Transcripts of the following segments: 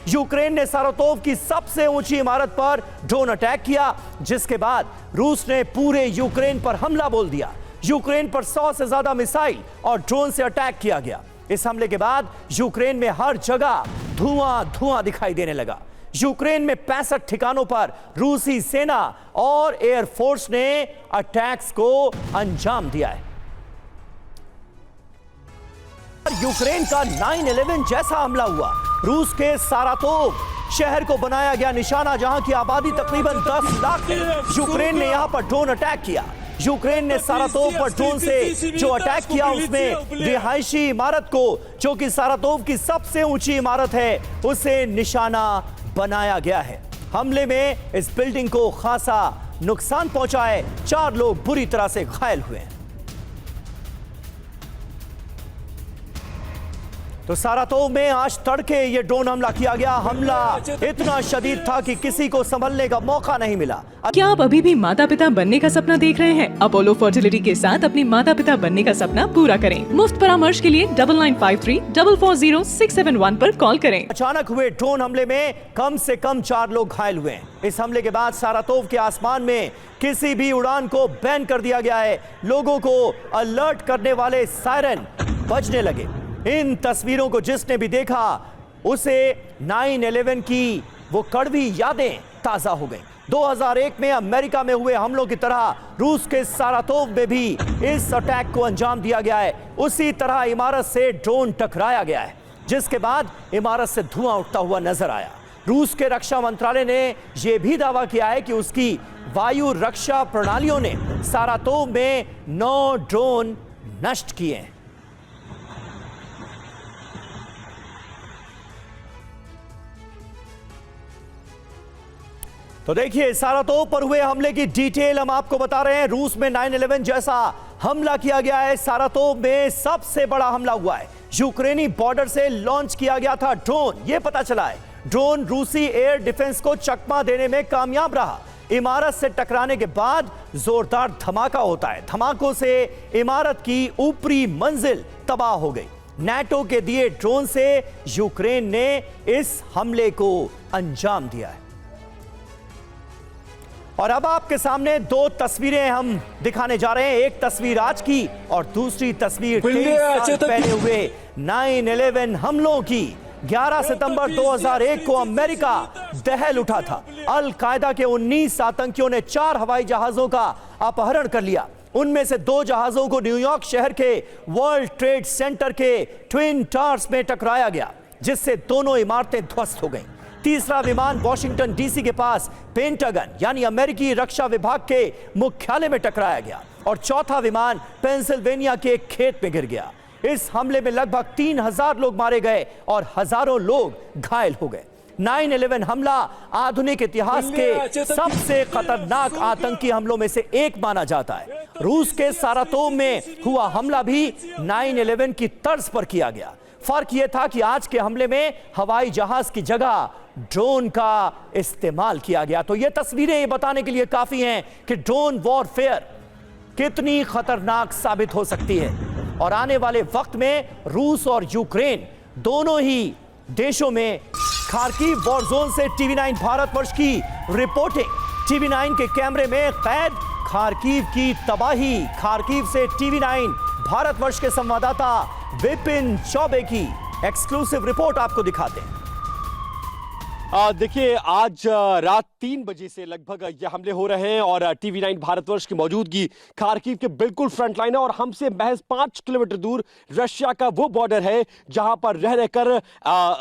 Ukraine ने Saratov की सबसे ऊंची इमारत पर ड्रोन अटैक किया, जिसके बाद रूस ने पूरे यूक्रेन पर हमला बोल दिया। यूक्रेन पर 100 से ज्यादा मिसाइल और ड्रोन से अटैक किया गया। इस हमले के बाद यूक्रेन में हर जगह धुआं धुआं दिखाई देने लगा। यूक्रेन में 65 ठिकानों पर रूसी सेना और एयरफोर्स ने अटैक्स को अंजाम दिया है। यूक्रेन का 9/11 जैसा हमला हुआ। रूस के सारातोव शहर को बनाया गया निशाना, जहां की आबादी तकरीबन 10 लाख है। यूक्रेन ने यहां पर ड्रोन अटैक किया। यूक्रेन ने सारातोव पर ड्रोन से जो अटैक किया, उसमें रिहायशी इमारत को, जो कि सारातोव की सबसे ऊंची इमारत है, उसे निशाना बनाया गया है। हमले में इस बिल्डिंग को खासा नुकसान पहुंचा है। 4 लोग बुरी तरह से घायल हुए हैं। तो सारातोव में आज तड़के ये ड्रोन हमला किया गया। हमला इतना शदीद था कि किसी को संभलने का मौका नहीं मिला। क्या आप अभी भी माता पिता बनने का सपना देख रहे हैं? अपोलो फर्टिलिटी के साथ अपनी माता पिता बनने का सपना पूरा करें। मुफ्त परामर्श के लिए 9953440671 पर कॉल करें। अचानक हुए ड्रोन हमले में कम से कम 4 लोग घायल हुए हैं। इस हमले के बाद सारातोव के आसमान में किसी भी उड़ान को बैन कर दिया गया है। लोगों को अलर्ट करने वाले सायरन बजने लगे। इन तस्वीरों को जिसने भी देखा, उसे 9/11 की वो कड़वी यादें ताजा हो गईं। 2001 में अमेरिका में हुए हमलों की तरह रूस के सारातोव में भी इस अटैक को अंजाम दिया गया है। उसी तरह इमारत से ड्रोन टकराया गया है, जिसके बाद इमारत से धुआं उठता हुआ नजर आया। रूस के रक्षा मंत्रालय ने यह भी दावा किया है कि उसकी वायु रक्षा प्रणालियों ने सारातोव में 9 ड्रोन नष्ट किए हैं। तो देखिए, सारातोव पर हुए हमले की डिटेल हम आपको बता रहे हैं। रूस में 9/11 जैसा हमला किया गया है। सारातोव में सबसे बड़ा हमला हुआ है। यूक्रेनी बॉर्डर से लॉन्च किया गया था ड्रोन, यह पता चला है। ड्रोन रूसी एयर डिफेंस को चकमा देने में कामयाब रहा। इमारत से टकराने के बाद जोरदार धमाका होता है। धमाकों से इमारत की ऊपरी मंजिल तबाह हो गई। नाटो के दिए ड्रोन से यूक्रेन ने इस हमले को अंजाम दिया है। और अब आपके सामने 2 तस्वीरें हम दिखाने जा रहे हैं। एक तस्वीर आज की और दूसरी तस्वीर 23 साल पहले हुए 9/11 हमलों की। 11 सितंबर 2001 को अमेरिका दहल उठा था। अल कायदा के 19 आतंकियों ने 4 हवाई जहाजों का अपहरण कर लिया। उनमें से 2 जहाजों को न्यूयॉर्क शहर के वर्ल्ड ट्रेड सेंटर के ट्विन टावर्स में टकराया गया, जिससे दोनों इमारतें ध्वस्त हो गईं। तीसरा विमान वॉशिंगटन डीसी के पास पेंटागन यानी अमेरिकी रक्षा विभाग के मुख्यालय में टकराया गया और चौथा विमान पेंसिल्वेनिया के एक खेत में गिर गया। इस हमले में लगभग 3000 लोग मारे गए और हजारों लोग घायल हो गए। 9/11 हमला आधुनिक इतिहास के सबसे खतरनाक आतंकी हमलों में से एक माना जाता है। रूस के सारातोव में हुआ हमला भी 9/11 की तर्ज पर किया गया। फर्क यह था कि आज के हमले में हवाई जहाज की जगह ड्रोन का इस्तेमाल किया गया। तो ये तस्वीरें ये बताने के लिए काफी हैं कि ड्रोन वॉरफेयर कितनी खतरनाक साबित हो सकती है। और आने वाले वक्त में रूस और यूक्रेन दोनों ही देशों में खार्किव वॉर जोन से TV9 भारतवर्ष की रिपोर्टिंग। TV9 के कैमरे में कैद खार्किव की तबाही। खार्किव से TV9 भारतवर्ष के संवाददाता विपिन चौबे की एक्सक्लूसिव रिपोर्ट आपको दिखाते हैं। देखिए, आज रात 3 बजे से लगभग ये हमले हो रहे हैं और TV9 भारतवर्ष की मौजूदगी खार्किव के बिल्कुल फ्रंट लाइन है और हमसे महज 5 किलोमीटर दूर रशिया का वो बॉर्डर है जहां पर रह रहकर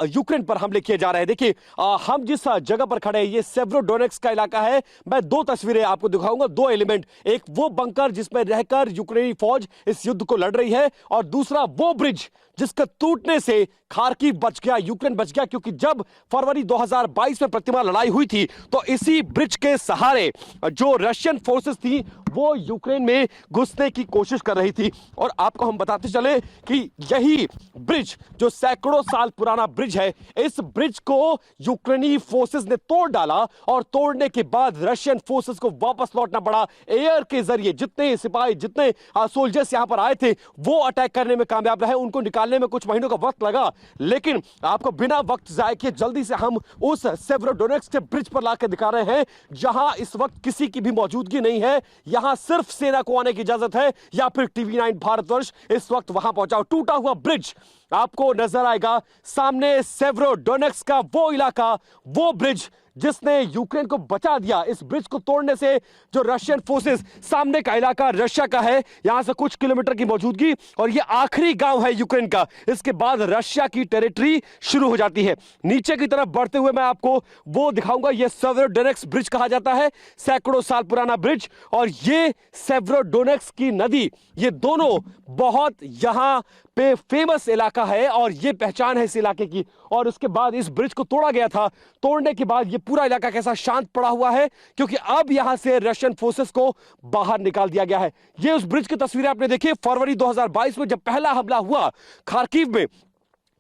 यूक्रेन पर हमले किए जा रहे हैं। देखिए, हम जिस जगह पर खड़े हैं ये सेव्रोडोनेट्स्क का इलाका है। मैं 2 तस्वीरें आपको दिखाऊंगा, 2 एलिमेंट। एक वो बंकर जिसमें रहकर यूक्रेनी फौज इस युद्ध को लड़ रही है और दूसरा वो ब्रिज जिसका टूटने से खार्किव बच गया, यूक्रेन बच गया। क्योंकि जब फरवरी 2022 में प्रतिमा लड़ाई हुई थी तो इसी ब्रिज के सहारे जो रशियन फोर्सेस थी वो यूक्रेन में घुसने की कोशिश कर रही थी। और आपको हम बताते चले कि यही ब्रिज जो सैकड़ों साल पुराना ब्रिज है, इस ब्रिज को यूक्रेनी फोर्सेस ने तोड़ डाला और तोड़ने के बाद रशियन फोर्सेस को वापस लौटना पड़ा। एयर के जरिए जितने सिपाही, जितने सोल्जर्स यहां पर आए थे वो अटैक करने में कामयाब रहे, उनको निकालने संभालने में कुछ महीनों का वक्त लगा, लेकिन आपको बिना वक्त जाए किए जल्दी से हम उस सेवेरोडोनेट्स्क के ब्रिज पर लाकर दिखा रहे हैं, जहां इस वक्त किसी की भी मौजूदगी नहीं है। यहां सिर्फ सेना को आने की इजाजत है या फिर टीवी9 भारतवर्ष इस वक्त वहां पहुंचा। टूटा हुआ ब्रिज आपको नजर आएगा सामने, सेवेरोडोनेट्स्क का वो इलाका, वो ब्रिज जिसने यूक्रेन को बचा दिया। इस ब्रिज को तोड़ने से जो रशियन फोर्सेस, सामने का इलाका रशिया का है, यहां से कुछ किलोमीटर की मौजूदगी, और ये आखिरी गांव है यूक्रेन का। इसके बाद रशिया की टेरिटरी शुरू हो जाती है। नीचे की तरफ बढ़ते हुए मैं आपको वो दिखाऊंगा, ये सेवेरोडोनेट्स्क ब्रिज कहा जाता है, सैकड़ों साल पुराना ब्रिज। और ये सेवेरोडोनेट्स्क की नदी, ये दोनों बहुत यहां पे फेमस इलाका है और ये पहचान है इस इलाके की। और उसके बाद इस ब्रिज को तोड़ा गया था। तोड़ने के बाद ये पूरा इलाका कैसा शांत पड़ा हुआ है, क्योंकि अब यहां से रशियन फोर्सेस को बाहर निकाल दिया गया है। ये उस ब्रिज की तस्वीरें आपने देखी फरवरी 2022 में, जब पहला हमला हुआ खार्किव में।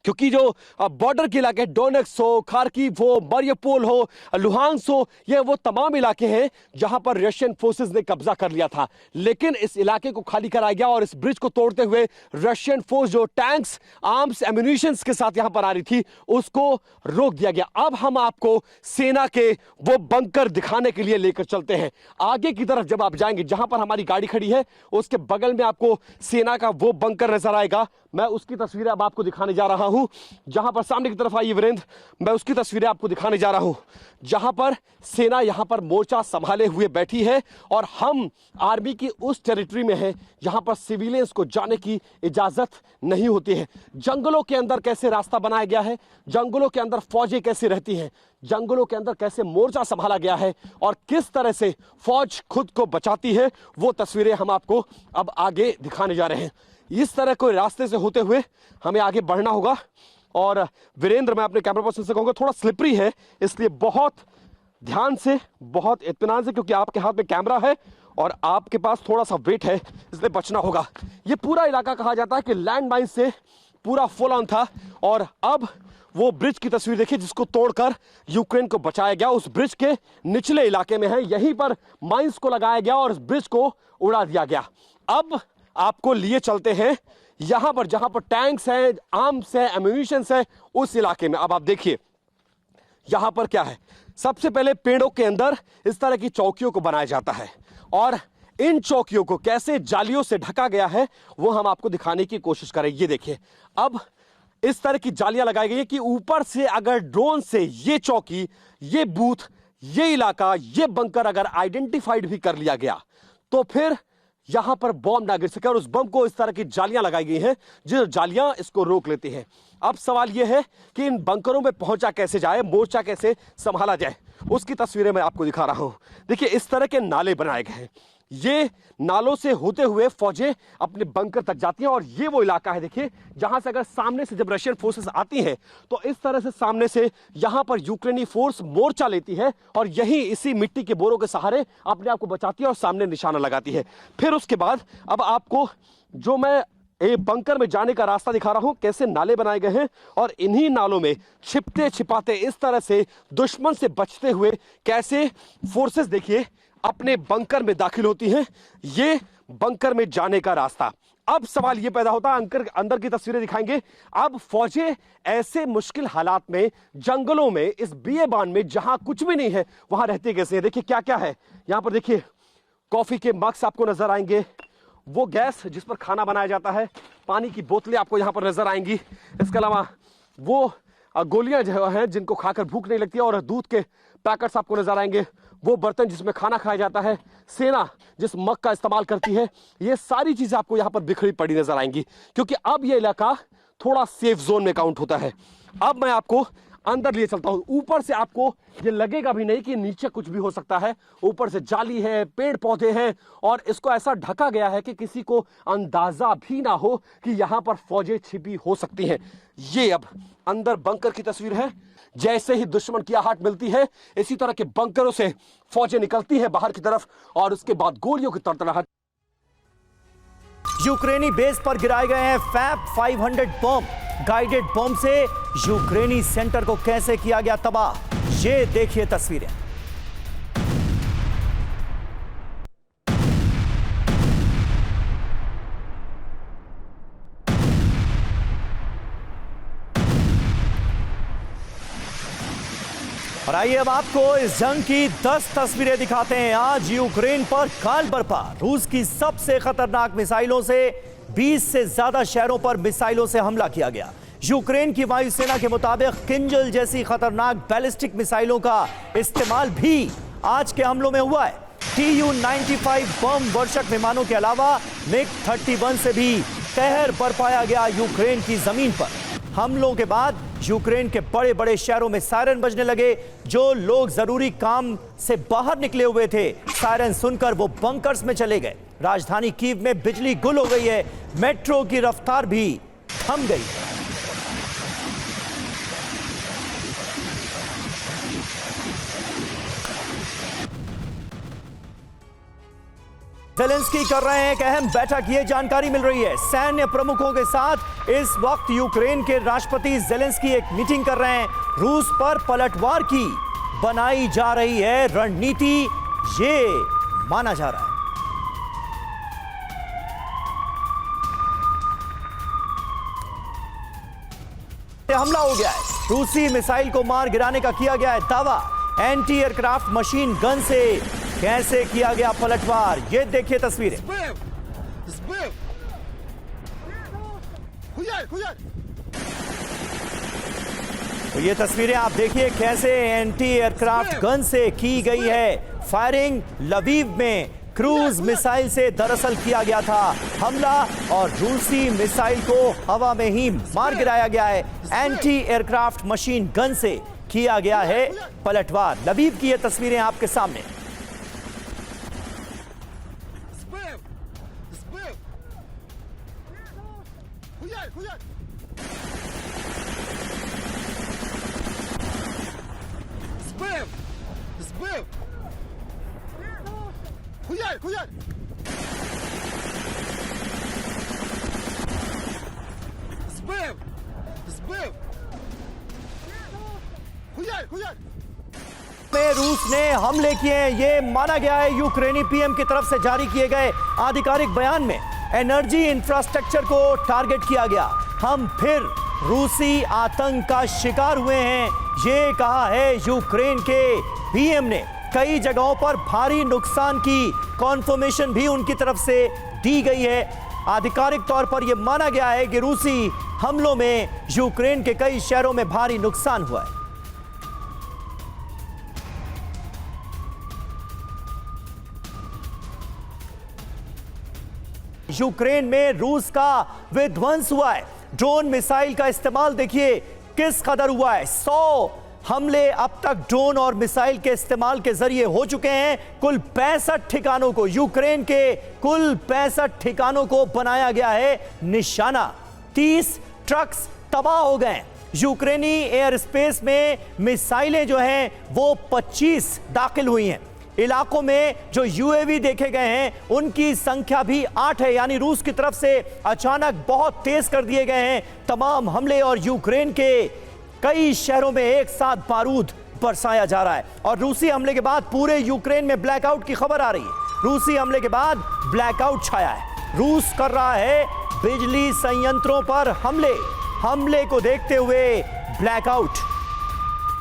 क्योंकि जो बॉर्डर के इलाके, डोनेट्स्क हो, खार्किव हो, मारियोपोल हो, लुहांस्क हो, ये वो तमाम इलाके हैं जहां पर रशियन फोर्सेस ने कब्जा कर लिया था। लेकिन इस इलाके को खाली कराया गया और इस ब्रिज को तोड़ते हुए रशियन फोर्स जो टैंक्स, आर्म्स, एम्यूनिशंस के साथ यहां पर आ रही थी, उसको रोक दिया गया। अब हम आपको सेना के वो बंकर दिखाने के लिए लेकर चलते हैं। आगे की तरफ जब आप जाएंगे, जहां पर हमारी गाड़ी खड़ी है, उसके बगल में आपको सेना का वो बंकर नजर आएगा। मैं उसकी तस्वीरें अब आपको दिखाने जा रहा हूं। जहां पर सामने की तरफ आइए वीरेंद्र, मैं उसकी तस्वीरें आपको दिखाने जा रहा हूं, जहां पर सेना यहां पर मोर्चा संभाले हुए बैठी है और हम आर्मी की उस टेरिटरी में हैं जहां पर सिविलियंस को जाने की इजाजत नहीं होती है। जंगलों के अंदर कैसे रास्ता बनाया गया है, जंगलों के अंदर फौजें कैसे रहती हैं, जंगलों के अंदर कैसे मोर्चा संभाला गया है और किस तरह से फौज खुद को बचाती है, वो तस्वीरें हम आपको अब आगे दिखाने जा रहे हैं। इस तरह कोई रास्ते से होते हुए हमें आगे बढ़ना होगा। और वीरेंद्र, मैं अपने कैमरा पर्सन से कहूंगा, थोड़ा स्लिपरी है, इसलिए बहुत ध्यान से, बहुत इत्मीनान से, क्योंकि आपके हाथ में कैमरा है और आपके पास थोड़ा सा वेट है, इसलिए बचना होगा। ये पूरा इलाका कहा जाता है कि लैंड माइन से पूरा फुल ऑन था। और अब वो ब्रिज की तस्वीर देखिए जिसको तोड़कर यूक्रेन को बचाया गया, उस ब्रिज के निचले इलाके में है। यहीं पर माइंस को लगाया गया और इस ब्रिज को उड़ा दिया गया। अब आपको लिए चलते हैं यहां पर जहां पर टैंक्स हैं, आर्म्स हैं, एम्यूनिशंस हैं, उस इलाके में। अब आप देखिए यहां पर क्या है। सबसे पहले पेड़ों के अंदर इस तरह की चौकियों को बनाया जाता है और इन चौकियों को कैसे जालियों से ढका गया है वो हम आपको दिखाने की कोशिश करें। ये देखिए, अब इस तरह की जालियां लगाई गई है कि ऊपर से अगर ड्रोन से ये चौकी, ये बूथ, ये इलाका, ये बंकर अगर आइडेंटिफाइड भी कर लिया गया तो फिर यहां पर बॉम्ब ना गिर सके। और उस बम को इस तरह की जालियां लगाई गई हैं, जो जालियां इसको रोक लेती हैं। अब सवाल यह है कि इन बंकरों में पहुंचा कैसे जाए, मोर्चा कैसे संभाला जाए, उसकी तस्वीरें मैं आपको दिखा रहा हूं। देखिए, इस तरह के नाले बनाए गए हैं। ये नालों से होते हुए फौजें अपने बंकर तक जाती हैं और ये वो इलाका है देखिए जहां से अगर सामने से जब रशियन फोर्सेस आती हैं तो इस तरह से सामने से यहां पर यूक्रेनी फोर्स मोर्चा लेती है और यही इसी मिट्टी के बोरों के सहारे अपने आप को बचाती है और सामने निशाना लगाती है। फिर उसके बाद अब आपको जो मैं बंकर में जाने का रास्ता दिखा रहा हूं, कैसे नाले बनाए गए हैं और इन्हीं नालों में छिपते छिपाते इस तरह से दुश्मन से बचते हुए कैसे फोर्सेस देखिए अपने बंकर में दाखिल होती हैं। ये बंकर में जाने का रास्ता। अब सवाल ये पैदा होता है, अंदर की तस्वीरें दिखाएंगे। अब फौजें ऐसे मुश्किल हालात में, जंगलों में, इस बिएबान में जहां कुछ भी नहीं है, वहां रहते कैसे हैं। देखिए क्या क्या है यहां पर। देखिए कॉफी के मग्स आपको नजर आएंगे, वो गैस जिस पर खाना बनाया जाता है, पानी की बोतलें आपको यहां पर नजर आएंगी। इसके अलावा वो गोलियां जो हैं जिनको खाकर भूख नहीं लगती, और दूध के पैकेट्स आपको नजर आएंगे। वो बर्तन जिसमें खाना खाया जाता है, सेना जिस मग का इस्तेमाल करती है, ये सारी चीजें आपको यहां पर बिखरी पड़ी नजर आएंगी, क्योंकि अब ये इलाका थोड़ा सेफ जोन में काउंट होता है। अब मैं आपको अंदर लिए चलता हूं। ऊपर से आपको ये लगेगा भी नहीं कि नीचे कुछ भी हो सकता है। ऊपर से जाली है, पेड़ पौधे हैं और इसको ऐसा ढका गया है कि किसी को अंदाजा भी ना हो कि यहां पर फौजें छिपी हो सकती हैं। ये अब अंदर बंकर की तस्वीर है। जैसे ही दुश्मन की आहट मिलती है, इसी तरह के बंकरों से फौजें निकलती हैं बाहर की तरफ और उसके बाद गोलियों की तड़तड़ाहट। यूक्रेनी बेस पर गिराए गए हैं फैब 500 बॉम्ब। गाइडेड बॉम्ब से यूक्रेनी सेंटर को कैसे किया गया तबाह, ये देखिए तस्वीरें। और आइए अब आपको इस जंग की 10 तस्वीरें दिखाते हैं। आज यूक्रेन पर काल बरपा, रूस की सबसे खतरनाक मिसाइलों से 20 से ज्यादा शहरों पर मिसाइलों से हमला किया गया। यूक्रेन की वायुसेना के मुताबिक किंजल जैसी खतरनाक बैलिस्टिक मिसाइलों का इस्तेमाल भी आज के हमलों में हुआ है। Tu-95 बम वर्षक विमानों के अलावा MiG-31 से भी कहर बरपाया गया यूक्रेन की जमीन पर। हमलों के बाद यूक्रेन के बड़े बड़े शहरों में सायरन बजने लगे। जो लोग जरूरी काम से बाहर निकले हुए थे, सायरन सुनकर वो बंकर्स में चले गए। राजधानी कीव में बिजली गुल हो गई है, मेट्रो की रफ्तार भी थम गई है। ज़ेलेंस्की कर रहे हैं एक अहम बैठक, ये जानकारी मिल रही है। सैन्य प्रमुखों के साथ इस वक्त यूक्रेन के राष्ट्रपति ज़ेलेंस्की एक मीटिंग कर रहे हैं। रूस पर पलटवार की बनाई जा रही है रणनीति, ये माना जा रहा है। हमला हो गया है, रूसी मिसाइल को मार गिराने का किया गया है दावा। एंटी एयरक्राफ्ट मशीन गन से कैसे किया गया पलटवार, ये देखिए तस्वीरें। तो ये तस्वीरें आप देखिए कैसे एंटी एयरक्राफ्ट गन से की गई है फायरिंग। लवीव में क्रूज मिसाइल से दरअसल किया गया था हमला और रूसी मिसाइल को हवा में ही मार गिराया गया है। एंटी एयरक्राफ्ट मशीन गन से किया गया है पलटवार। लवीव की ये तस्वीरें आपके सामने। में रूस ने हमले किए हैं, ये माना गया है। यूक्रेनी पीएम की तरफ से जारी किए गए आधिकारिक बयान में एनर्जी इंफ्रास्ट्रक्चर को टारगेट किया गया। हम फिर रूसी आतंक का शिकार हुए हैं, ये कहा है यूक्रेन के पीएम ने। कई जगहों पर भारी नुकसान की कॉन्फर्मेशन भी उनकी तरफ से दी गई है। आधिकारिक तौर पर यह माना गया है कि रूसी हमलों में यूक्रेन के कई शहरों में भारी नुकसान हुआ है। यूक्रेन में रूस का विध्वंस हुआ है। ड्रोन मिसाइल का इस्तेमाल देखिए किस कदर हुआ है। 100 हमले अब तक ड्रोन और मिसाइल के इस्तेमाल के जरिए हो चुके हैं। कुल 65 ठिकानों को, यूक्रेन के कुल 65 ठिकानों को बनाया गया है निशाना। 30 ट्रक्स तबाह हो गए। यूक्रेनी एयर स्पेस में मिसाइलें जो हैं वो 25 दाखिल हुई हैं। इलाकों में जो यूएवी देखे गए हैं उनकी संख्या भी 8 है, यानी रूस की तरफ से अचानक बहुत तेज कर दिए गए हैं तमाम हमले और यूक्रेन के कई शहरों में एक साथ बारूद बरसाया जा रहा है। और रूसी हमले के बाद पूरे यूक्रेन में ब्लैकआउट की खबर आ रही है। रूसी हमले के बाद ब्लैकआउट छाया है। रूस कर रहा है बिजली संयंत्रों पर हमले को देखते हुए ब्लैकआउट।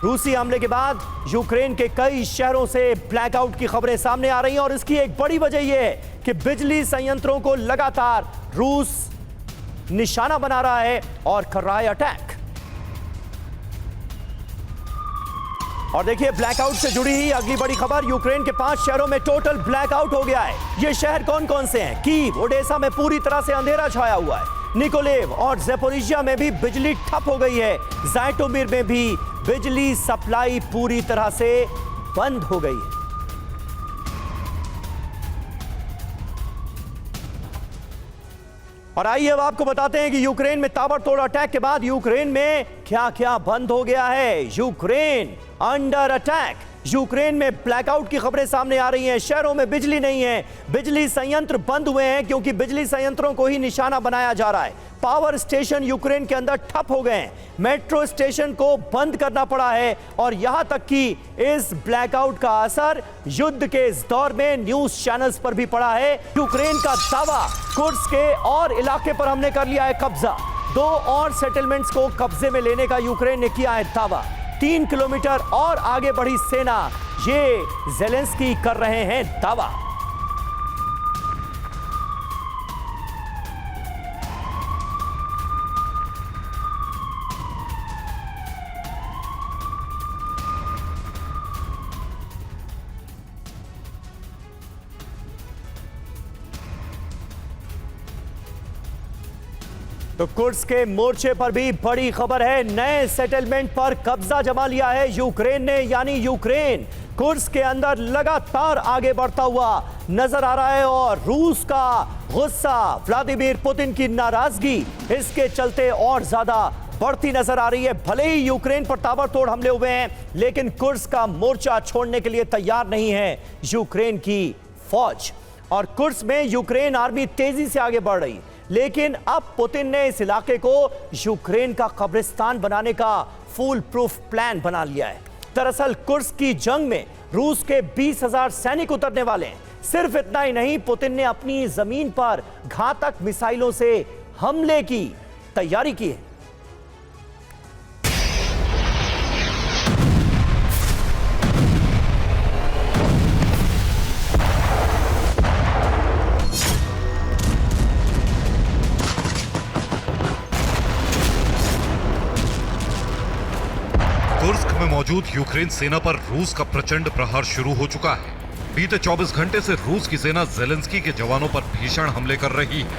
रूसी हमले के बाद यूक्रेन के कई शहरों से ब्लैकआउट की खबरें सामने आ रही हैं और इसकी एक बड़ी वजह यह है कि बिजली संयंत्रों को लगातार रूस निशाना बना रहा है और कर रहा है अटैक। और देखिए ब्लैकआउट से जुड़ी ही अगली बड़ी खबर, यूक्रेन के 5 शहरों में टोटल ब्लैकआउट हो गया है। ये शहर कौन कौन से हैं? कीव, ओडेसा में पूरी तरह से अंधेरा छाया हुआ है। निकोलेव और ज़ेपोरिजिया में भी बिजली ठप हो गई है। ज़ाइटोमिर में भी बिजली सप्लाई पूरी तरह से बंद हो गई है। और आइए अब आपको बताते हैं कि यूक्रेन में ताबड़तोड़ अटैक के बाद यूक्रेन में क्या क्या बंद हो गया है। Ukraine under attack. यूक्रेन में ब्लैकआउट की खबरें सामने आ रही हैं। शहरों में बिजली नहीं है, बिजली संयंत्र बंद हुए हैं क्योंकि बिजली संयंत्रों को ही निशाना बनाया जा रहा है। पावर स्टेशन यूक्रेन के अंदर ठप हो गए हैं। मेट्रो स्टेशन को बंद करना पड़ा है और यहां तक कि इस ब्लैकआउट का असर युद्ध के इस दौर में न्यूज चैनल्स पर भी पड़ा है। यूक्रेन का दावा, कुर्स्क के और इलाके पर हमने कर लिया है कब्जा। 2 और सेटलमेंट्स को कब्जे में लेने का यूक्रेन ने किया है दावा। 3 किलोमीटर और आगे बढ़ी सेना, ये ज़ेलेंस्की कर रहे हैं दावा। तो कुर्स्क के मोर्चे पर भी बड़ी खबर है। नए सेटलमेंट पर कब्जा जमा लिया है यूक्रेन ने, यानी यूक्रेन कुर्स्क के अंदर लगातार आगे बढ़ता हुआ नजर आ रहा है और रूस का गुस्सा, व्लादिमीर पुतिन की नाराजगी इसके चलते और ज्यादा बढ़ती नजर आ रही है। भले ही यूक्रेन पर ताबड़तोड़ हमले हुए हैं, लेकिन कुर्स्क का मोर्चा छोड़ने के लिए तैयार नहीं है यूक्रेन की फौज। और कुर्स्क में यूक्रेन आर्मी तेजी से आगे बढ़ रही, लेकिन अब पुतिन ने इस इलाके को यूक्रेन का कब्रिस्तान बनाने का फुल प्रूफ प्लान बना लिया है। दरअसल कुर्स्क की जंग में रूस के 20,000 सैनिक उतरने वाले हैं। सिर्फ इतना ही नहीं, पुतिन ने अपनी जमीन पर घातक मिसाइलों से हमले की तैयारी की है। कुर्स्क में मौजूद यूक्रेन सेना पर रूस का प्रचंड प्रहार शुरू हो चुका है। बीते 24 घंटे से रूस की सेना ज़ेलेंस्की के जवानों पर भीषण हमले कर रही है।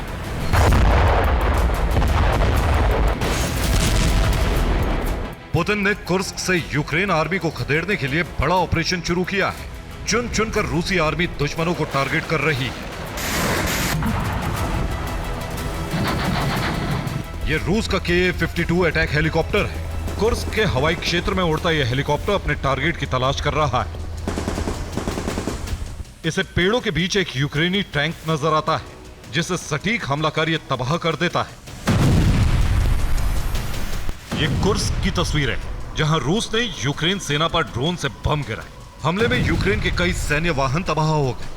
पुतिन ने कुर्स्क से यूक्रेन आर्मी को खदेड़ने के लिए बड़ा ऑपरेशन शुरू किया है। चुन चुनकर रूसी आर्मी दुश्मनों को टारगेट कर रही है। यह रूस का KA-52 अटैक हेलीकॉप्टर है। कुर्स्क के हवाई क्षेत्र में उड़ता यह हेलीकॉप्टर अपने टारगेट की तलाश कर रहा है। इसे पेड़ों के बीच एक यूक्रेनी टैंक नजर आता है, जिसे सटीक हमला कर यह तबाह कर देता है। यह कुर्स्क की तस्वीर है, जहां रूस ने यूक्रेन सेना पर ड्रोन से बम गिराए। हमले में यूक्रेन के कई सैन्य वाहन तबाह हो गए।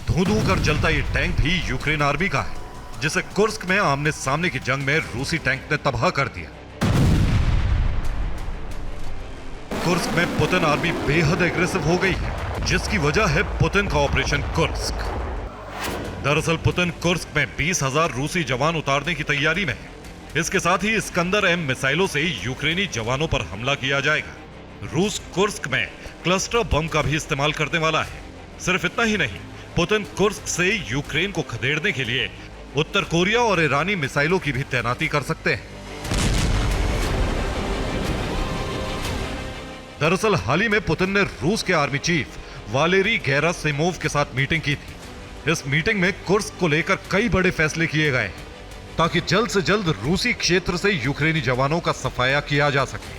धू-धू कर जलता यह टैंक भी यूक्रेन आर्मी का है, जिसे कुर्स्क में आमने सामने की जंग में रूसी टैंक ने तबाह कर दिया। कुर्स्क में पुतिन आर्मी बेहद एग्रेसिव हो गई है, जिसकी वजह है पुतिन का ऑपरेशन कुर्स्क। दरअसल पुतिन कुर्स्क में 20,000 रूसी जवान उतारने की तैयारी में है। इसके साथ ही इस्कंदर-M मिसाइलों से यूक्रेनी जवानों पर हमला किया जाएगा। रूस कुर्स्क में क्लस्टर बम का भी इस्तेमाल करने वाला है। सिर्फ इतना ही नहीं, पुतिन कुर्स्क से यूक्रेन को खदेड़ने के लिए उत्तर कोरिया और ईरानी मिसाइलों की भी तैनाती कर सकते हैं। दरअसल हाल ही में पुतिन ने रूस के आर्मी चीफ वालेरी गेरासिमोव के साथ मीटिंग की थी। इस मीटिंग में कुर्स्क को लेकर कई बड़े फैसले किए गए, ताकि जल्द से जल्द रूसी क्षेत्र से यूक्रेनी जवानों का सफाया किया जा सके।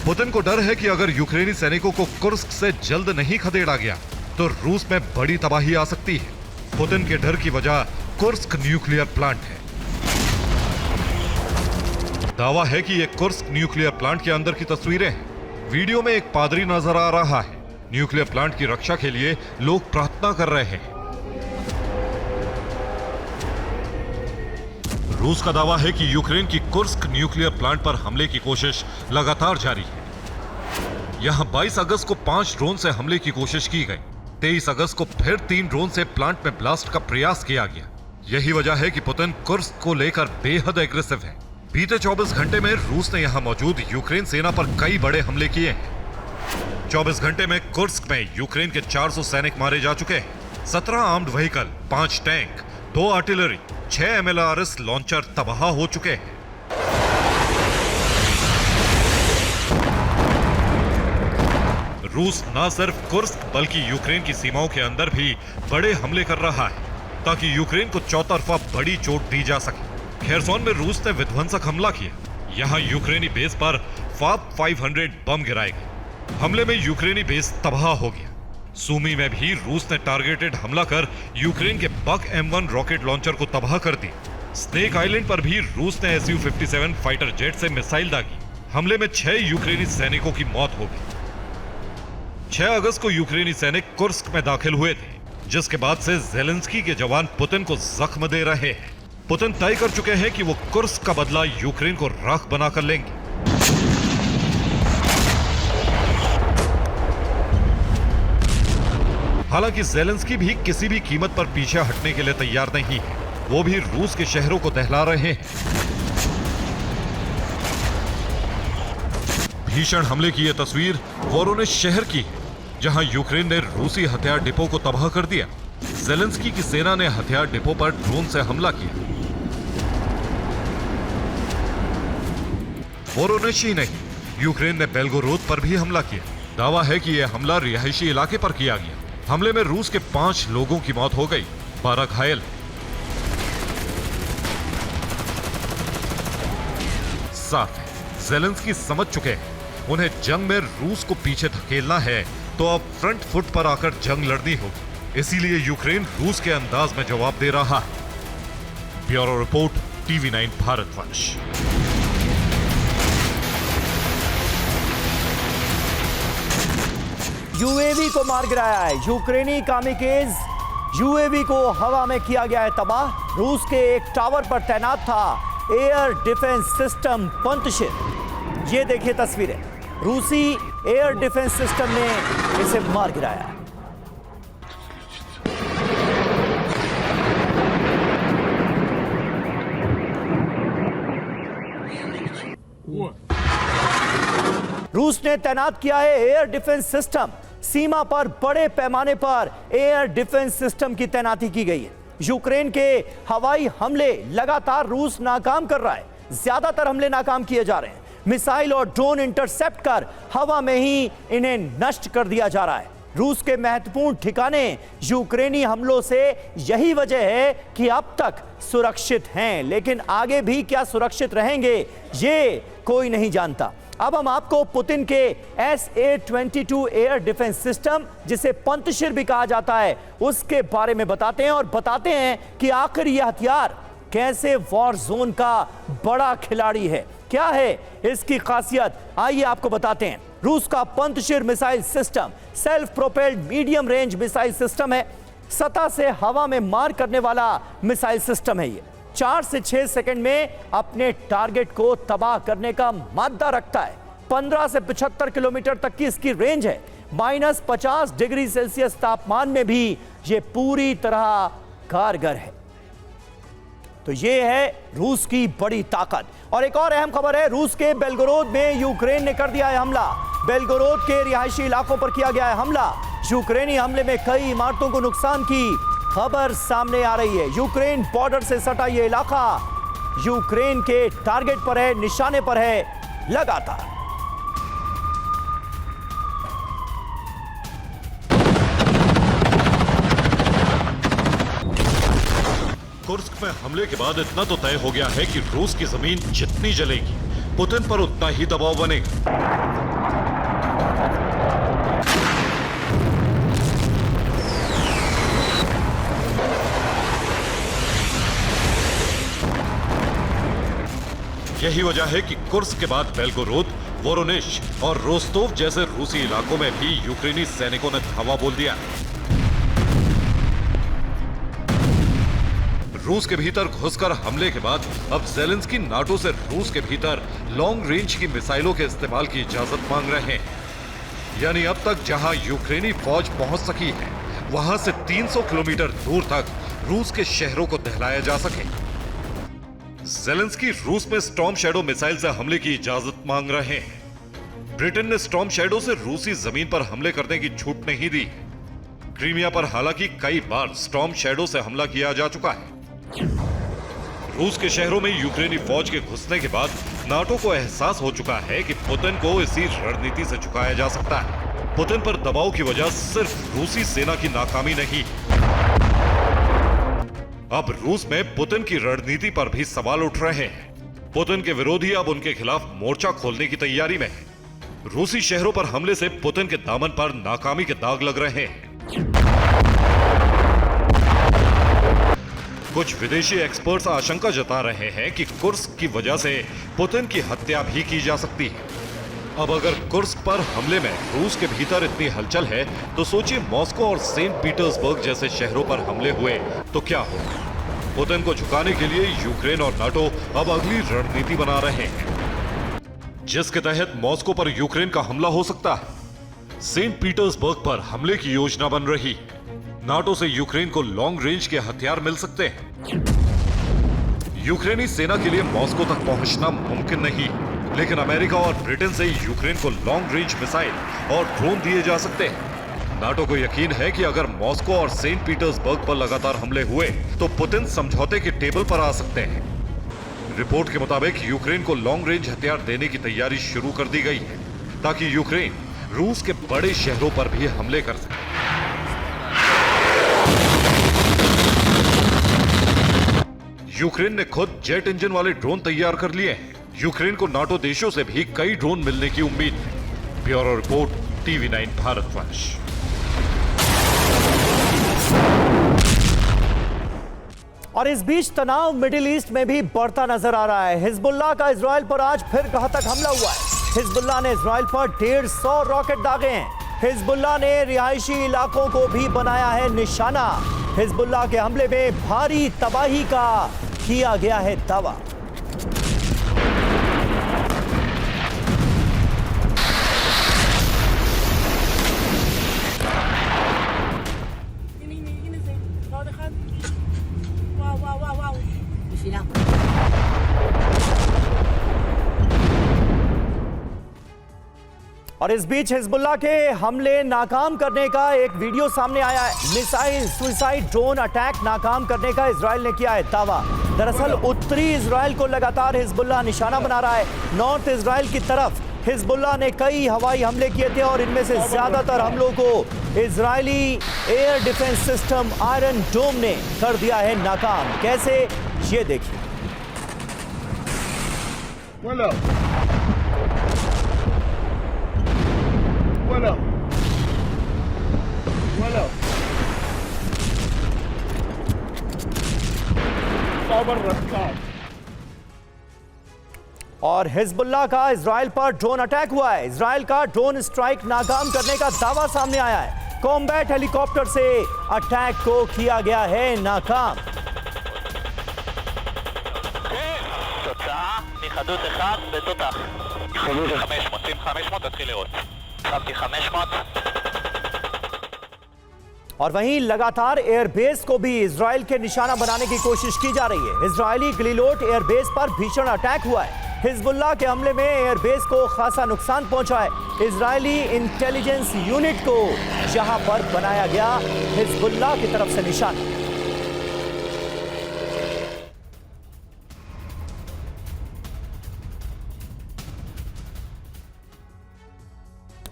पुतिन को डर है कि अगर यूक्रेनी सैनिकों को कुर्स्क से जल्द नहीं खदेड़ा गया तो रूस में बड़ी तबाही आ सकती है। पुतिन के डर की वजह कुर्स्क न्यूक्लियर प्लांट है। दावा है कि यह कुर्स्क न्यूक्लियर प्लांट के अंदर की तस्वीरें हैं। वीडियो में एक पादरी नजर आ रहा है। न्यूक्लियर प्लांट की रक्षा के लिए लोग प्रार्थना कर रहे हैं। रूस का दावा है कि यूक्रेन की कुर्स्क न्यूक्लियर प्लांट पर हमले की कोशिश लगातार जारी है। यहां 22 अगस्त को 5 ड्रोन से हमले की कोशिश की गई। 23 अगस्त को फिर 3 ड्रोन से प्लांट में ब्लास्ट का प्रयास किया गया। यही वजह है कि पुतिन कुर्स्क को लेकर बेहद एग्रेसिव है। बीते 24 घंटे में रूस ने यहां मौजूद यूक्रेन सेना पर कई बड़े हमले किए हैं। 24 घंटे में कुर्स्क में यूक्रेन के 400 सैनिक मारे जा चुके हैं। 17 armed vehicle, 5 tank, 2 artillery, 6 MLRS launcher तबाह हो चुके हैं। रूस न सिर्फ कुर्स्क बल्कि यूक्रेन की सीमाओं के अंदर भी बड़े हमले कर रहा है, ताकि यूक्रेन को चौतरफा बड़ी चोट दी जा सके। खेरसोन में रूस ने विध्वंसक हमला किया। यहां यूक्रेनी बेस पर FAB 500 बम गिराए गए। हमले में यूक्रेनी बेस तबाह हो गया। सूमी में भी रूस ने टारगेटेड हमला कर यूक्रेन के बक M1 रॉकेट लॉन्चर को तबाह कर दिया। स्नेक आइलैंड पर भी रूस ने Su-57 फाइटर जेट से मिसाइल दागी। हमले में 6 यूक्रेनी सैनिकों की मौत हो गई। 6 अगस्त को यूक्रेनी सैनिक कुर्स्क में दाखिल हुए थे। जिसके बाद से ज़ेलेंस्की के जवान पुतिन को जख्म दे रहे हैं। पुतिन तय कर चुके हैं कि वो कुर्स्क का बदला यूक्रेन को राख बनाकर लेंगे। हालांकि ज़ेलेंस्की भी किसी भी कीमत पर पीछे हटने के लिए तैयार नहीं है। वो भी रूस के शहरों को दहला रहे हैं। भीषण हमले की यह तस्वीर वोरोनेश शहर की है, जहां यूक्रेन ने रूसी हथियार डिपो को तबाह कर दिया। ज़ेलेंस्की की सेना ने हथियार डिपो पर ड्रोन से हमला किया। वोरोनेश ही नहीं, यूक्रेन ने बेलगोरोद पर भी हमला किया। दावा है कि यह हमला रिहायशी इलाके पर किया गया। हमले में रूस के 5 लोगों की मौत हो गई, 12 घायल। साफ है, ज़ेलेंस्की समझ चुके हैं उन्हें जंग में रूस को पीछे धकेलना है तो अब फ्रंट फुट पर आकर जंग लड़नी होगी। इसीलिए यूक्रेन रूस के अंदाज में जवाब दे रहा है। Bureau report, TV9 Bharatvarsh. UAV को मार गिराया है। यूक्रेनी कामिकेज यूएवी को हवा में किया गया है तबाह। रूस के एक टावर पर तैनात था एयर डिफेंस सिस्टम पंतशिर। ये देखिए तस्वीरें, रूसी एयर डिफेंस सिस्टम ने इसे मार गिराया। रूस ने तैनात किया है एयर डिफेंस सिस्टम। सीमा पर बड़े पैमाने पर एयर डिफेंस सिस्टम की तैनाती की गई है। यूक्रेन के हवाई हमले लगातार रूस नाकाम कर रहा है। ज्यादातर हमले नाकाम किए जा रहे हैं। मिसाइल और ड्रोन इंटरसेप्ट कर हवा में ही इन्हें नष्ट कर दिया जा रहा है। रूस के महत्वपूर्ण ठिकाने यूक्रेनी हमलों से यही वजह है कि अब तक सुरक्षित हैं, लेकिन आगे भी क्या सुरक्षित रहेंगे ये कोई नहीं जानता। अब हम आपको पुतिन के SA-22 एयर डिफेंस सिस्टम, जिसे पंतशिर भी कहा जाता है, उसके बारे में बताते हैं और बताते हैं कि आखिर यह हथियार कैसे वॉर जोन का बड़ा खिलाड़ी है, क्या है इसकी खासियत, आइए आपको बताते हैं। रूस का Pantsir missile system self propelled medium range missile system है। सतह से हवा में मार करने वाला मिसाइल सिस्टम है। ये 4 से 6 सेकंड में अपने टारगेट को तबाह करने का मादा रखता है। 15 से 75 किलोमीटर तक की इसकी रेंज है। -50 डिग्री सेल्सियस तापमान में भी ये पूरी तरह कारगर है। तो ये है रूस की बड़ी ताकत। और एक और अहम खबर है, रूस के बेलगोरोद में यूक्रेन ने कर दिया है हमला। बेलगोरोद के रिहायशी इलाकों पर किया गया है हमला। यूक्रेनी हमले में कई इमारतों को नुकसान की खबर सामने आ रही है। यूक्रेन बॉर्डर से सटा यह इलाका यूक्रेन के टारगेट पर है, निशाने पर है लगातार। कुर्स्क में हमले के बाद इतना तो तय हो गया है कि रूस की जमीन जितनी जलेगी, पुतिन पर उतना ही दबाव बनेगा। यही वजह है कि कुर्स्क के बाद बेलगोरोद, वोरोनेश और रोस्तोव जैसे रूसी इलाकों में भी यूक्रेनी सैनिकों ने धावा बोल दिया। रूस के भीतर घुसकर हमले के बाद अब ज़ेलेंस्की नाटो से रूस के भीतर लॉन्ग रेंज की मिसाइलों के इस्तेमाल की इजाजत मांग रहे हैं। यानी अब तक जहां यूक्रेनी फौज पहुंच सकी है, वहां से 300 किलोमीटर दूर तक रूस के शहरों को दहलाया जा सके। ज़ेलेंस्की रूस में स्टॉर्म शैडो मिसाइल से हमले की इजाजत मांग रहे हैं। ब्रिटेन ने स्टॉर्म शैडो से रूसी जमीन पर हमले करने की छूट नहीं दी। क्रीमिया पर हालांकि कई बार स्टॉर्म शैडो से हमला किया जा चुका है। रूस के शहरों में यूक्रेनी फौज के घुसने के बाद नाटो को एहसास हो चुका है कि पुतिन को इसी रणनीति से झुकाया जा सकता है। पुतिन पर दबाव की वजह सिर्फ रूसी सेना की नाकामी नहीं, अब रूस में पुतिन की रणनीति पर भी सवाल उठ रहे हैं। पुतिन के विरोधी अब उनके खिलाफ मोर्चा खोलने की तैयारी में है। रूसी शहरों पर हमले से पुतिन के दामन पर नाकामी के दाग लग रहे हैं। कुछ विदेशी एक्सपर्ट्स आशंका जता रहे हैं कि कुर्स्क की वजह से पुतिन की हत्या भी की जा सकती है। अब अगर कुर्स्क पर हमले में रूस के भीतर इतनी हलचल है तो सोचिए मॉस्को और सेंट पीटर्सबर्ग जैसे शहरों पर हमले हुए तो क्या होगा। पुतिन को झुकाने के लिए यूक्रेन और नाटो अब अगली रणनीति बना रहे हैं, जिसके तहत मॉस्को पर यूक्रेन का हमला हो सकता है। सेंट पीटर्सबर्ग पर हमले की योजना बन रही। नाटो से यूक्रेन को लॉन्ग रेंज के हथियार मिल सकते हैं। यूक्रेनी सेना के लिए मॉस्को तक पहुंचना मुमकिन नहीं, लेकिन अमेरिका और ब्रिटेन से यूक्रेन को लॉन्ग रेंज मिसाइल और ड्रोन दिए जा सकते हैं। नाटो को यकीन है कि अगर मॉस्को और सेंट पीटर्सबर्ग पर लगातार हमले हुए तो पुतिन समझौते के टेबल पर आ सकते हैं। रिपोर्ट के मुताबिक यूक्रेन को लॉन्ग रेंज हथियार देने की तैयारी शुरू कर दी गई है ताकि यूक्रेन रूस के बड़े शहरों पर भी हमले कर सके। यूक्रेन ने खुद जेट इंजन वाले ड्रोन तैयार कर लिए हैं। यूक्रेन को नाटो देशों से भी कई ड्रोन मिलने की उम्मीद है। Bureau report, TV9 Bharatvarsh. और इस बीच तनाव मिडिल ईस्ट में भी बढ़ता नजर आ रहा है। हिजबुल्लाह का इजराइल पर आज फिर घातक हमला हुआ है। हिजबुल्लाह ने इजराइल पर 150 रॉकेट दागे हैं। हिजबुल्लाह ने रिहायशी इलाकों को भी बनाया है निशाना। हिजबुल्लाह के हमले में भारी तबाही का किया गया है दावा। और इस बीच हिजबुल्लाह के हमले नाकाम करने का एक वीडियो सामने आया है। मिसाइल सुसाइड ड्रोन अटैक नाकाम करने का इजराइल ने किया है दावा। दरअसल उत्तरी इजराइल को लगातार हिजबुल्लाह निशाना बना रहा है। नॉर्थ इजराइल की तरफ हिजबुल्लाह ने कई हवाई हमले किए थे और इनमें से ज्यादातर हमलों को Israeli air defence system iron dome ने कर दिया है नाकाम। कैसे, ये देखिए। और हिजबुल्लाह का इजराइल पर ड्रोन अटैक हुआ है। इजराइल का ड्रोन स्ट्राइक नाकाम करने का दावा सामने आया है। कॉम्बैट हेलीकॉप्टर से अटैक को किया गया है नाकाम। חדות אחד בתותח. חדות 500, שים 500, תתחיל לראות. שמתי 500. और वहीं लगातार एयरबेस को भी इजराइल के निशाना बनाने की कोशिश की जा रही है। इजरायली ग्लिलोट एयरबेस पर भीषण अटैक हुआ है। हिजबुल्लाह के हमले में एयरबेस को खासा नुकसान पहुंचा है। इजरायली इंटेलिजेंस यूनिट को जहां पर बनाया गया हिजबुल्लाह की तरफ से निशाना।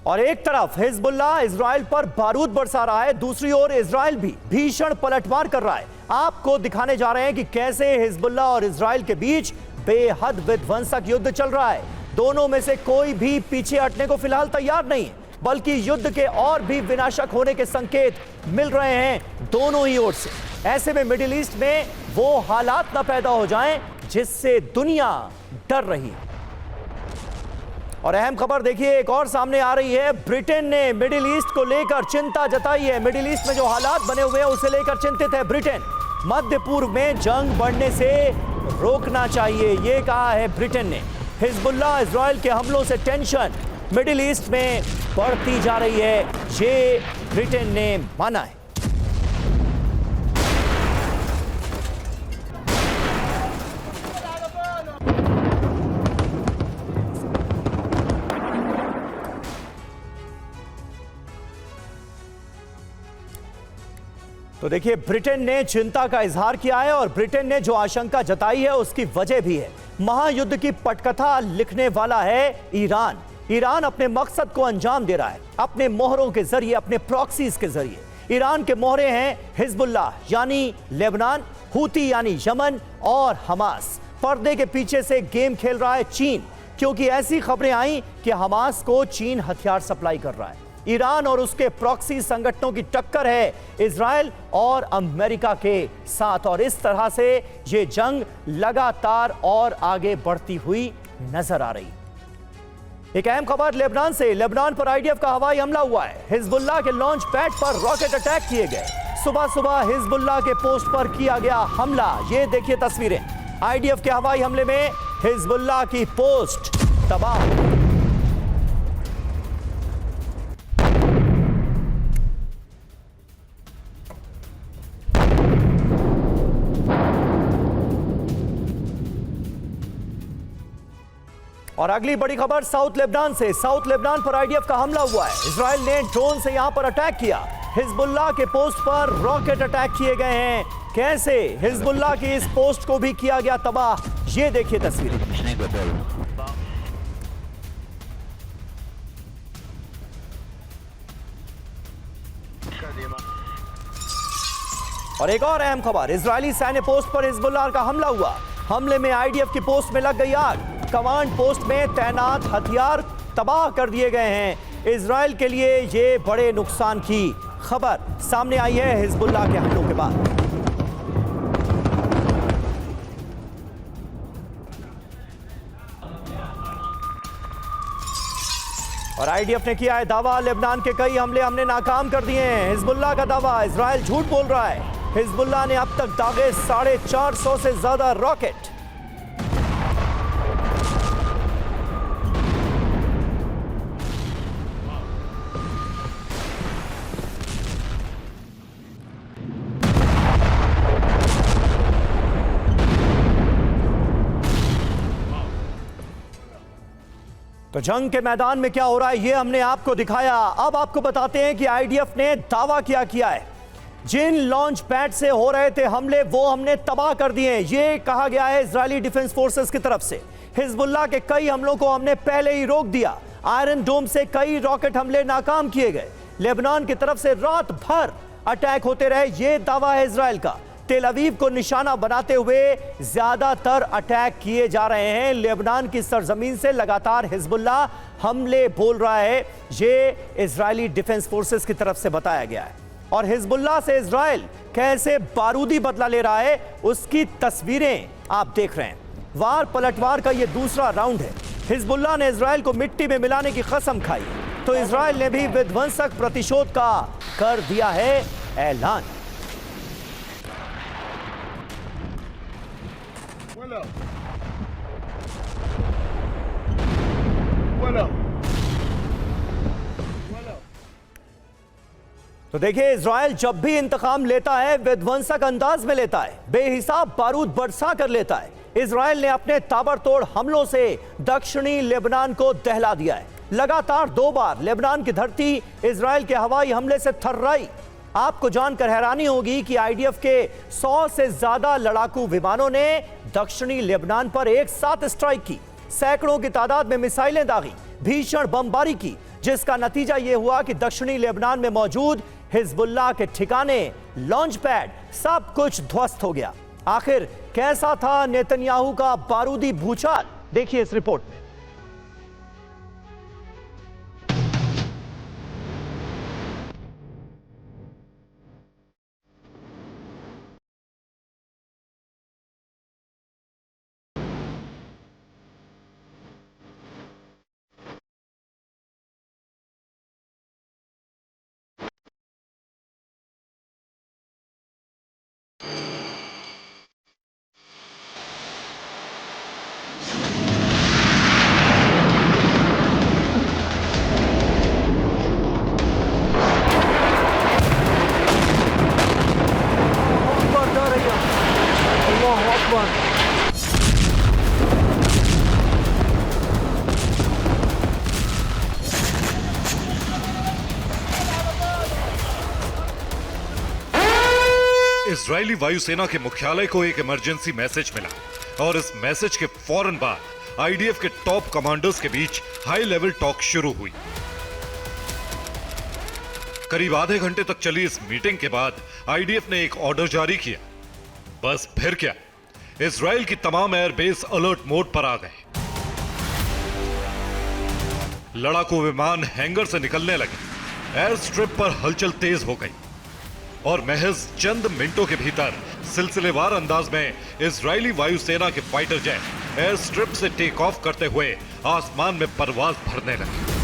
और एक तरफ हिजबुल्लाह इजराइल पर बारूद बरसा रहा है, दूसरी ओर इजराइल भी भीषण पलटवार कर रहा है। आपको दिखाने जा रहे हैं कि कैसे हिजबुल्लाह और इजराइल के बीच बेहद विध्वंसक युद्ध चल रहा है। दोनों में से कोई भी पीछे हटने को फिलहाल तैयार नहीं है, बल्कि युद्ध के और भी विनाशक होने के संकेत मिल रहे हैं दोनों ही ओर से। ऐसे में मिडिल ईस्ट में वो हालात न पैदा हो जाएं जिससे दुनिया डर रही है। और अहम खबर देखिए एक और सामने आ रही है। ब्रिटेन ने मिडिल ईस्ट को लेकर चिंता जताई है। मिडिल ईस्ट में जो हालात बने हुए हैं उसे लेकर चिंतित है ब्रिटेन। मध्य पूर्व में जंग बढ़ने से रोकना चाहिए, ये कहा है ब्रिटेन ने। हिजबुल्लाह इजराइल के हमलों से टेंशन मिडिल ईस्ट में बढ़ती जा रही है, ये ब्रिटेन ने माना है। तो देखिए ब्रिटेन ने चिंता का इजहार किया है और ब्रिटेन ने जो आशंका जताई है उसकी वजह भी है। महायुद्ध की पटकथा लिखने वाला है ईरान। ईरान अपने मकसद को अंजाम दे रहा है अपने मोहरों के जरिए, अपने प्रॉक्सीज के जरिए। ईरान के मोहरे हैं हिजबुल्लाह यानी लेबनान, हूती यानी यमन और हमास। पर्दे के पीछे से गेम खेल रहा है चीन, क्योंकि ऐसी खबरें आई कि हमास को चीन हथियार सप्लाई कर रहा है। ईरान और उसके प्रॉक्सी संगठनों की टक्कर है इजराइल और अमेरिका के साथ, और इस तरह से ये जंग लगातार और आगे बढ़ती हुई नजर आ रही। एक अहम खबर लेबनान से। लेबनान पर आईडीएफ का हवाई हमला हुआ है। हिजबुल्लाह के लॉन्च पैड पर रॉकेट अटैक किए गए। सुबह सुबह हिजबुल्लाह के पोस्ट पर किया गया हमला। ये देखिए तस्वीरें। आईडीएफ के हवाई हमले में हिजबुल्लाह की पोस्ट तबाह। और अगली बड़ी खबर साउथ लेबनान से। साउथ लेबनान पर आईडीएफ का हमला हुआ है। इजराइल ने ड्रोन से यहां पर अटैक किया। हिजबुल्लाह के पोस्ट पर रॉकेट अटैक किए गए हैं। कैसे हिजबुल्लाह की इस पोस्ट को भी किया गया तबाह, ये देखिए तस्वीरें। और एक और अहम खबर, इजरायली सैन्य पोस्ट पर हिजबुल्लाह का हमला हुआ। हमले में आईडीएफ की पोस्ट में लग गई आग। कमांड पोस्ट में तैनात हथियार तबाह कर दिए गए हैं। इजराइल के लिए ये बड़े नुकसान की खबर सामने आई है हिजबुल्लाह के हमलों के बाद। और आईडीएफ ने किया है दावा, लेबनान के कई हमले हमने नाकाम कर दिए हैं। हिजबुल्लाह का दावा, इजराइल झूठ बोल रहा है। हिजबुल्लाह ने अब तक दागे 450 से ज्यादा रॉकेट। तो जंग के मैदान में क्या हो रहा है ये हमने आपको दिखाया। अब आपको बताते हैं कि आईडीएफ ने दावा क्या किया है। जिन लॉन्च पैड से हो रहे थे हमले वो हमने तबाह कर दिए, ये कहा गया है इजरायली डिफेंस फोर्सेस की तरफ से। हिजबुल्लाह के कई हमलों को हमने पहले ही रोक दिया। आयरन डोम से कई रॉकेट हमले नाकाम किए गए। लेबनान की तरफ से रात भर अटैक होते रहे, ये दावा है इजराइल का। तेल अवीव को निशाना बनाते हुए ज्यादातर अटैक किए जा रहे हैं। लेबनान की सरजमीन से लगातार हिजबुल्लाह हमले बोल रहा है, ये इजरायली डिफेंस फोर्सेस की तरफ से बताया गया है। और हिजबुल्लाह से इजराइल कैसे बारूदी बदला ले रहा है उसकी तस्वीरें आप देख रहे हैं। वार पलटवार का ये दूसरा राउंड है। हिजबुल्लाह ने इजराइल को मिट्टी में मिलाने की कसम खाई, तो इजराइल ने भी विध्वंसक प्रतिशोध का कर दिया है ऐलान। तो देखिए, इजराइल जब भी इंतकाम लेता है विध्वंसक अंदाज में लेता है, बेहिसाब बारूद बरसा कर लेता है। इजराइल ने अपने ताबड़तोड़ हमलों से दक्षिणी लेबनान को दहला दिया है। लगातार 2 बार लेबनान की धरती इजराइल के हवाई हमले से थर्राई। आपको जानकर हैरानी होगी कि आईडीएफ के 100 से ज्यादा लड़ाकू विमानों ने दक्षिणी लेबनान पर एक साथ स्ट्राइक की। सैकड़ों की तादाद में मिसाइलें दागी, भीषण बमबारी की, जिसका नतीजा यह हुआ कि दक्षिणी लेबनान में मौजूद हिजबुल्लाह के ठिकाने, लॉन्च पैड, सब कुछ ध्वस्त हो गया। आखिर कैसा था नेतन्याहू का बारूदी भूचाल, देखिए इस रिपोर्ट में। इजरायली वायुसेना के मुख्यालय को एक इमरजेंसी मैसेज मिला और इस मैसेज के फौरन बाद आईडीएफ के टॉप कमांडर्स के बीच हाई लेवल टॉक शुरू हुई। करीब आधे घंटे तक चली इस मीटिंग के बाद आईडीएफ ने एक ऑर्डर जारी किया। बस फिर क्या, इजराइल की तमाम एयरबेस अलर्ट मोड पर आ गए। लड़ाकू विमान हैंगर से निकलने लगे। एयर स्ट्रिप पर हलचल तेज हो गई और महज चंद मिनटों के भीतर सिलसिलेवार अंदाज में इजरायली वायुसेना के फाइटर जेट एयर स्ट्रिप से टेक ऑफ करते हुए आसमान में परवाज भरने लगे।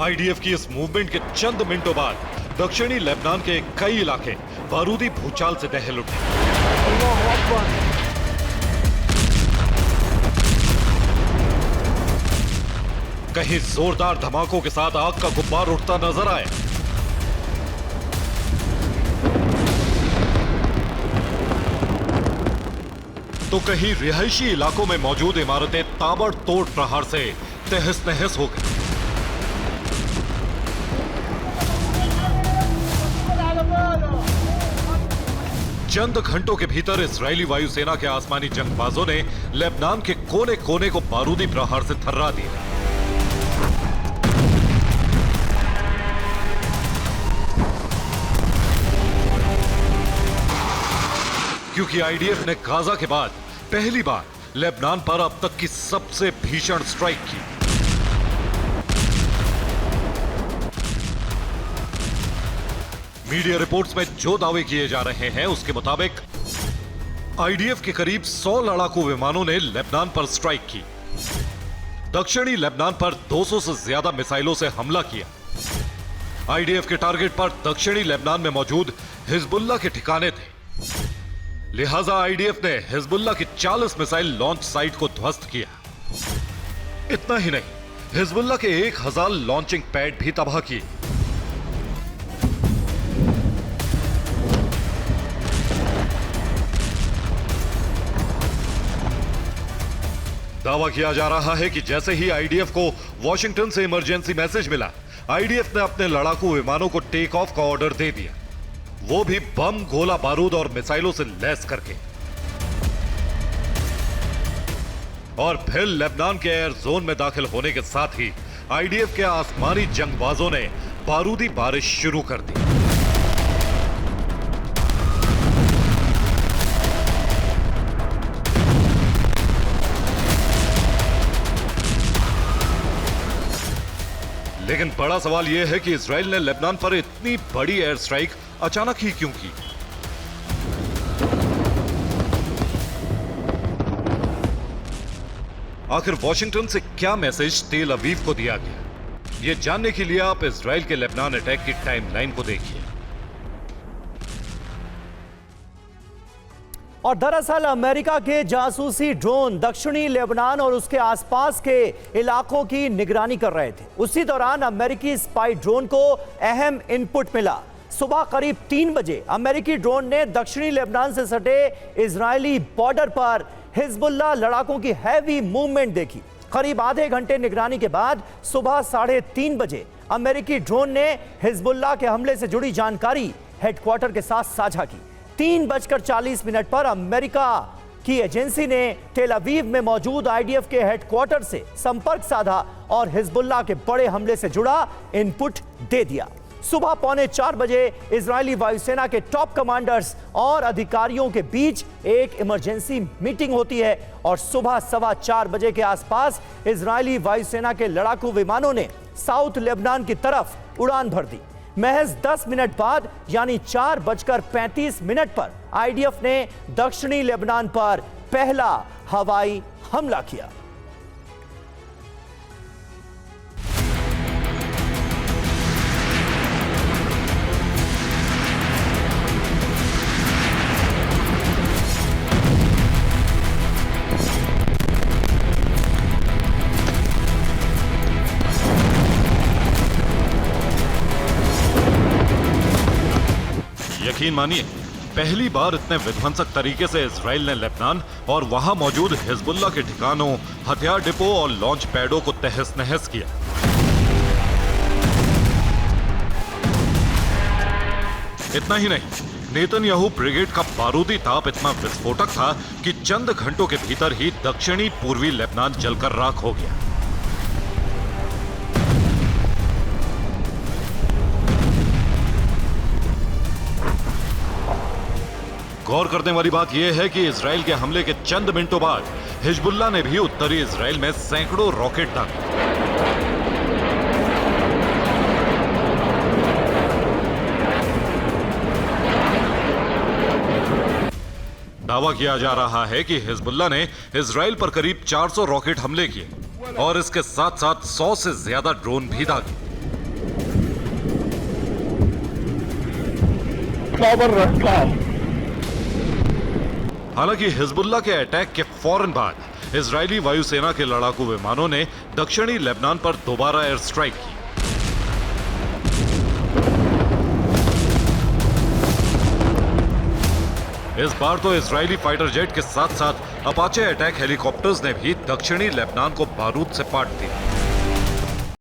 आईडीएफ की इस मूवमेंट के चंद मिनटों बाद दक्षिणी लेबनान के कई इलाके बारूदी भूचाल से दहल उठे। कहीं जोरदार धमाकों के साथ आग का गुब्बार उठता नजर आया। तो कहीं रिहायशी इलाकों में मौजूद इमारतें ताबड़तोड़ प्रहार से तहस नहस हो गई। चंद घंटों के भीतर इजरायली वायुसेना के आसमानी जंगबाजों ने लेबनान के कोने कोने को बारूदी प्रहार से थर्रा दिया। क्योंकि आईडीएफ ने गाजा के बाद पहली बार लेबनान पर अब तक की सबसे भीषण स्ट्राइक की। मीडिया रिपोर्ट्स में जो दावे किए जा रहे हैं उसके मुताबिक आईडीएफ के करीब 100 लड़ाकू विमानों ने लेबनान पर स्ट्राइक की। दक्षिणी लेबनान पर 200 से ज्यादा मिसाइलों से हमला किया। आईडीएफ के टारगेट पर दक्षिणी लेबनान में मौजूद हिजबुल्लाह के ठिकाने थे। लिहाजा आईडीएफ ने हिजबुल्लाह की 40 मिसाइल लॉन्च साइट को ध्वस्त किया। इतना ही नहीं, हिजबुल्लाह के 1000 लॉन्चिंग पैड भी तबाह किए। दावा किया जा रहा है कि जैसे ही आईडीएफ को वॉशिंगटन से इमरजेंसी मैसेज मिला, आईडीएफ ने अपने लड़ाकू विमानों को टेक ऑफ का ऑर्डर दे दिया, वो भी बम, गोला बारूद और मिसाइलों से लैस करके। और फिर लेबनान के एयर जोन में दाखिल होने के साथ ही आईडीएफ के आसमानी जंगबाजों ने बारूदी बारिश शुरू कर दी। लेकिन बड़ा सवाल यह है कि इजराइल ने लेबनान पर इतनी बड़ी एयर स्ट्राइक अचानक ही क्यों की? आखिर वॉशिंगटन से क्या मैसेज तेल अवीव को दिया गया? यह जानने के लिए आप इजराइल के लेबनान अटैक की टाइमलाइन को देखिए। और दरअसल अमेरिका के जासूसी ड्रोन दक्षिणी लेबनान और उसके आसपास के इलाकों की निगरानी कर रहे थे। उसी दौरान अमेरिकी स्पाई ड्रोन को अहम इनपुट मिला। सुबह करीब 3 बजे अमेरिकी ड्रोन ने दक्षिणी लेबनान से सटे इजरायली बॉर्डर पर हिजबुल्लाह लड़ाकों की हैवी मूवमेंट देखी। करीब आधे घंटे निगरानी के बाद सुबह 3:30 बजे अमेरिकी ड्रोन ने हिजबुल्लाह के हमले से जुड़ी जानकारी हेडक्वार्टर के साथ साझा की। 3:40 पर अमेरिका की एजेंसी ने तेल अवीव में मौजूद आईडीएफ के हेडक्वार्टर से संपर्क साधा और हिजबुल्लाह के बड़े हमले से जुड़ा इनपुट दे दिया। सुबह 3:45 बजे इजरायली वायुसेना के टॉप कमांडर्स और अधिकारियों के बीच एक इमरजेंसी मीटिंग होती है और सुबह 4:15 बजे के आसपास इजरायली वायुसेना के लड़ाकू विमानों ने साउथ लेबनान की तरफ उड़ान भर दी। महज 10 मिनट बाद यानी 4:35 पर आईडीएफ ने दक्षिणी लेबनान पर पहला हवाई हमला किया। यकीन मानिए, पहली बार इतने विध्वंसक तरीके से इजराइल ने लेबनान और वहां मौजूद हिजबुल्लाह के ठिकानों, हथियार डिपो और लॉन्च पैडों को तहस नहस किया। इतना ही नहीं, नेतन्याहू ब्रिगेड का बारूदी ताप इतना विस्फोटक था कि चंद घंटों के भीतर ही दक्षिणी पूर्वी लेबनान जलकर राख हो गया। गौर करने वाली बात यह है कि इजराइल के हमले के चंद मिनटों बाद हिजबुल्लाह ने भी उत्तरी इजराइल में सैकड़ों रॉकेट दागे। दावा किया जा रहा है कि हिजबुल्लाह ने इजराइल पर करीब 400 रॉकेट हमले किए और इसके साथ साथ 100 से ज्यादा ड्रोन भी दागे। हालांकि हिजबुल्लाह के अटैक के फौरन बाद इजरायली वायुसेना के लड़ाकू विमानों ने दक्षिणी लेबनान पर दोबारा एयर स्ट्राइक की। इस बार तो इजरायली फाइटर जेट के साथ साथ अपाचे अटैक हेलीकॉप्टर्स ने भी दक्षिणी लेबनान को बारूद से पाट दिया।